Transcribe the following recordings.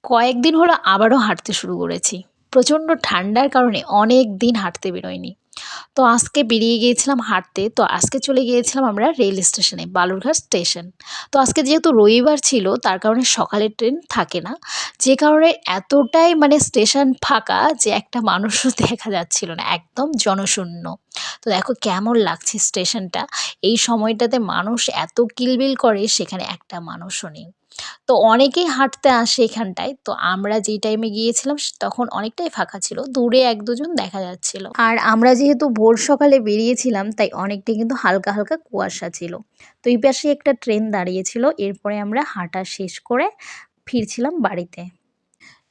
কয়েকদিন হলো আবারও হাঁটতে শুরু করেছি। প্রচণ্ড ঠান্ডার কারণে অনেক দিন হাঁটতে বেরোইনি। তো আজকে বেরিয়ে গিয়েছিলাম হাঁটতে। তো আজকে চলে গিয়েছিলাম আমরা রেল স্টেশনে, বালুরঘাট স্টেশন। তো আজকে যেহেতু রবিবার ছিল তার কারণে সকালের ট্রেন থাকে না। যে কারণে এতটাই মানে স্টেশন ফাঁকা যে একটা মানুষও দেখা যাচ্ছিল না। একদম জনশূন্য। তো দেখো কেমন লাগছে স্টেশনটা। এই সময়টাতে মানুষ এত কিলবিল করে সেখানে একটা মানুষও নেই। তো অনেকেই হাঁটতে আসে এখানটায়। তো আমরা যেই টাইমে গিয়েছিলাম তখন অনেকটাই ফাঁকা ছিল। দূরে ১-২ জন দেখা যাচ্ছিল। আর আমরা যেহেতু ভোর সকালে বেরিয়েছিলাম তাই অনেকটাই কিন্তু হালকা, হালকা কুয়াশা ছিল। তো এই পাশে একটা ট্রেন দাঁড়িয়েছিল। এরপরে আমরা হাঁটা শেষ করে ফিরছিলাম বাড়িতে।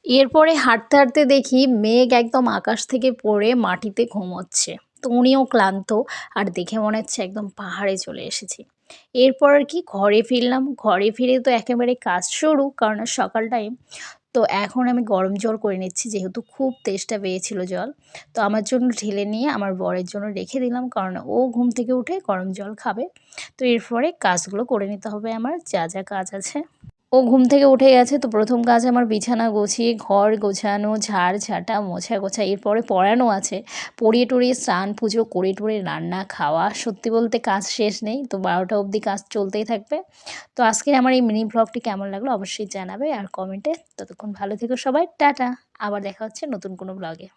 এরপরে হাঁটতে, হাঁটতে দেখি মেঘ একদম আকাশ থেকে পড়ে মাটিতে ঘুমোচ্ছে। তো উনিও ক্লান্ত আর দেখে মনে হচ্ছে একদম পাহাড়ে চলে এসেছি। এরপর আর কি ঘরে ফিরলাম। ঘরে ফিরে তো একেবারে কাজ শুরু কারণ সকাল টাইম। তো এখন আমি গরম জল করে নিচ্ছি যেহেতু খুব তেষ্টা পেয়েছিল জল। তো আমার জন্য ঢেলে নিয়ে আমার বরের জন্য রেখে দিলাম কারণ ও ঘুম থেকে উঠে গরম জল খাবে। তো এরপরে কাজগুলো করে নিতে হবে আমার যা, যা কাজ আছে। ও ঘুম থেকে উঠে গেছে তো ১ম কাজ আমার বিছানা গুছিয়ে ঘর গোছানো, ঝাড়-ঝাঁটা, মোছা-কোছা এরপরে পড়ানো আছে। পড়িয়ে-টড়িয়ে স্নান পুজো করে-টরে রান্না, খাওয়া। সত্যি বলতে কাজ শেষ নেই। তো ১২টা অবধি কাজ চলতেই থাকবে। তো আজকের আমার এই মিনি ভ্লগটি কেমন লাগলো অবশ্যই জানাবে আর কমেন্টে। ততক্ষণ ভালো থেকো সবাই। টাটা। আবার দেখা হচ্ছে নতুন কোনো ভ্লগে।